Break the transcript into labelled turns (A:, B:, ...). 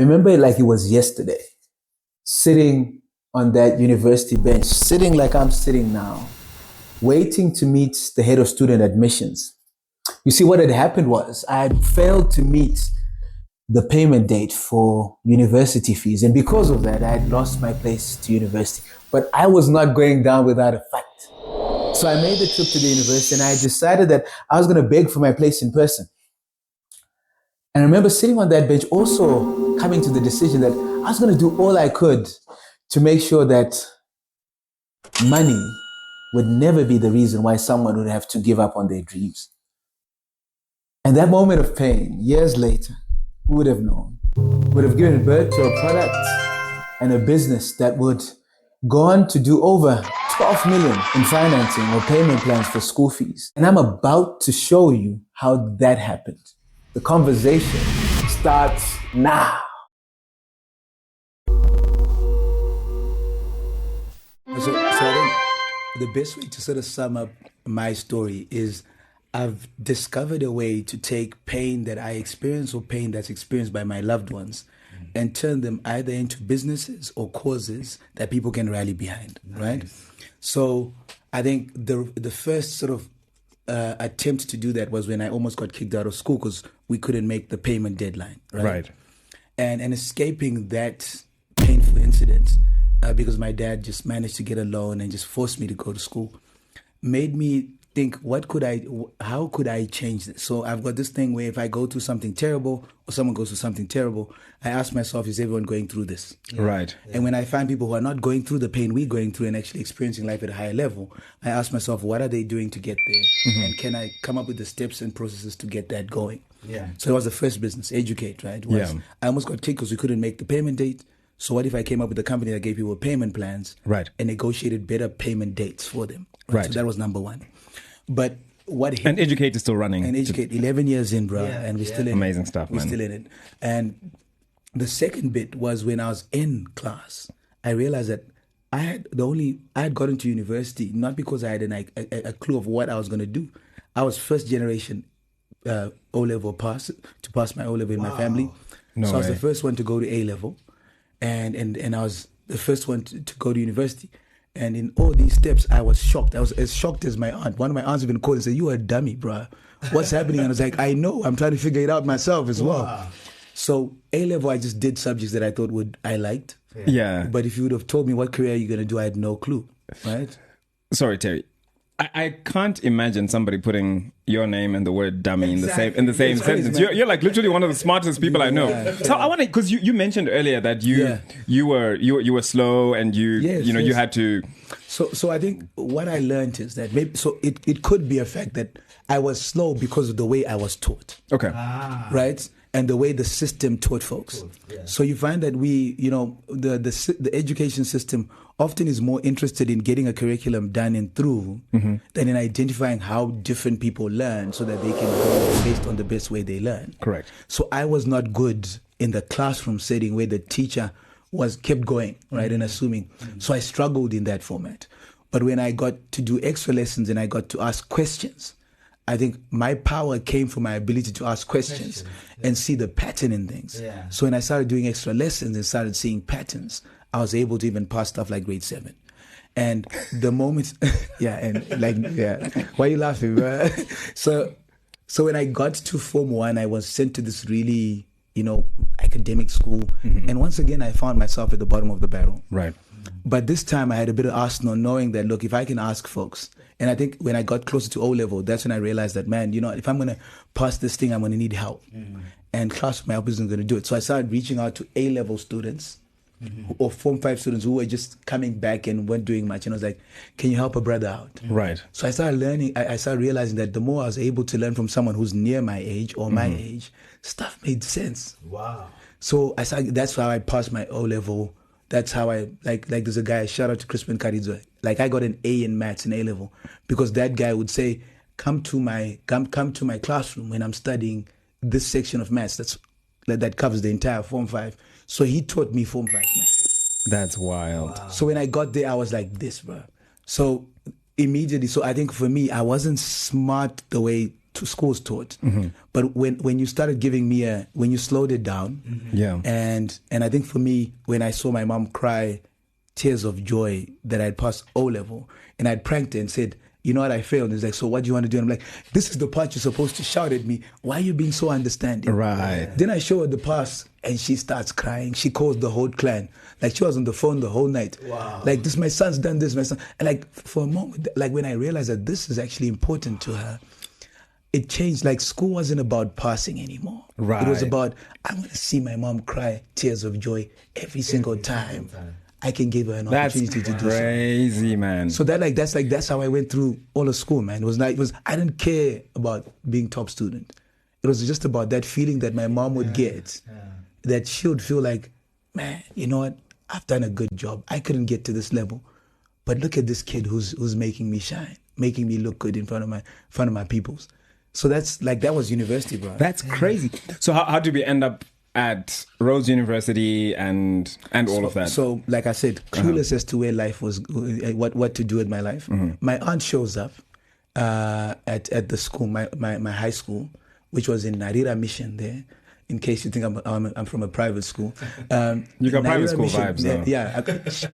A: remember it like it was yesterday, sitting on that university bench, sitting like I'm sitting now, waiting to meet the head of student admissions. You see, what had happened was I had failed to meet the payment date for university fees. And because of that, I had lost my place to university. But I was not going down without a fight. So I made the trip to the university and I decided that I was going to beg for my place in person. And I remember sitting on that bench, also coming to the decision that I was going to do all I could to make sure that money would never be the reason why someone would have to give up on their dreams. And that moment of pain, years later, who would have known, would have given birth to a product and a business that would go on to do over 12 million in financing or payment plans for school fees. And I'm about to show you how that happened. The conversation starts now. So I think the best way to sort of sum up my story is I've discovered a way to take pain that I experience or pain that's experienced by my loved ones and turn them either into businesses or causes that people can rally behind, right? So I think the first sort of attempt to do that was when I almost got kicked out of school because we couldn't make the payment deadline, right? And escaping that painful incident because my dad just managed to get a loan and just forced me to go to school made me think, how could I change this? So I've got this thing where if I go through something terrible or someone goes through something terrible, I ask myself, is everyone going through this?
B: Right.
A: And when I find people who are not going through the pain we're going through and actually experiencing life at a higher level, I ask myself, what are they doing to get there? And can I come up with the steps and processes to get that going? So it was the first business, Educate, right? I almost got kicked because we couldn't make the payment date. So what if I came up with a company that gave people payment plans and negotiated better payment dates for them? Right. So that was number one. But
B: and Educate is still running.
A: And Educate, 11 years in, bro, and we're still in
B: Amazing stuff, man.
A: We're still in it. And the second bit was when I was in class, I realized that I had gotten to university not because I had a clue of what I was going to do. I was first generation O-level pass my O-level in my family. I was the first one to go to A-level, and I was the first one to go to university. And in all these steps, I was shocked. I was as shocked as my aunt. One of my aunts even called and said, "You are a dummy, bro. What's happening?" And I was like, "I know. I'm trying to figure it out myself as well." So A-level, I just did subjects that I thought I liked. But if you would have told me what career you're going to do, I had no clue, right?
B: Sorry, Terry. I can't imagine somebody putting your name and the word dummy in the same sentence. You're like literally one of the smartest people I know. So I want to, because you mentioned earlier that you were slow and you had to.
A: So I think what I learned is that it could be a fact that I was slow because of the way I was taught.
B: Okay.
A: Right. And the way the system taught folks. So you find that the education system often is more interested in getting a curriculum done and through than in identifying how different people learn so that they can go based on the best way they learn.
B: Correct.
A: So I was not good in the classroom setting where the teacher kept going, right, and assuming. So I struggled in that format. But when I got to do extra lessons and I got to ask questions, I think my power came from my ability to ask questions and see the pattern in things. So when I started doing extra lessons and started seeing patterns, I was able to even pass stuff like grade 7. And the moment, why are you laughing, bro? So when I got to Form 1, I was sent to this really, academic school. And once again, I found myself at the bottom of the barrel.
B: Right.
A: But this time I had a bit of arsenal knowing that, look, if I can ask folks, and I think when I got closer to O-level, that's when I realized that, man, if I'm going to pass this thing, I'm going to need help. And classroom help isn't going to do it. So I started reaching out to A-level students or Form 5 students who were just coming back and weren't doing much. And I was like, can you help a brother out?
B: Right.
A: So I started learning, I started realizing that the more I was able to learn from someone who's near my age or my age, stuff made sense.
C: Wow.
A: So that's how I passed my O-level. That's how I, like there's a guy, shout out to Crispin Karidzo. Like I got an A in maths in A-level because that guy would say, come to my classroom when I'm studying this section of maths that covers the entire Form 5. So he taught me Form 5 maths.
B: That's wild.
A: Wow. So when I got there, I was like this, bro. So immediately, so I think for me, I wasn't smart the way schools taught. But when you started giving me when you slowed it down, and I think for me, when I saw my mom cry tears of joy that I'd passed O level, and I'd pranked her and said, you know what, I failed. And he's like, so what do you want to do? And I'm like, this is the part you're supposed to shout at me. Why are you being so understanding?
B: Right.
A: Then I show her the pass and she starts crying. She calls the whole clan. Like she was on the phone the whole night.
C: Wow.
A: Like my son's done this, my son. And like for a moment, like when I realized that this is actually important to her, it changed. Like school wasn't about passing anymore.
B: Right.
A: It was about, I'm going to see my mom cry tears of joy every single time. I can give her an opportunity to do so.
B: That's crazy, man.
A: So that's how I went through all of school, man. I didn't care about being top student. It was just about that feeling that my mom would get, that she would feel like, man, you know what? I've done a good job. I couldn't get to this level, but look at this kid who's making me shine, making me look good in front of my peoples. So that was university, bro.
B: That's crazy. So how did we end up at Rhodes University and all of that?
A: So, like I said, clueless as to where life was, what to do with my life. My aunt shows up at the school, my high school, which was in Narira Mission there. In case you think I'm from a private school,
B: you got private
A: Narira
B: school
A: Mission,
B: vibes, though.
A: Yeah.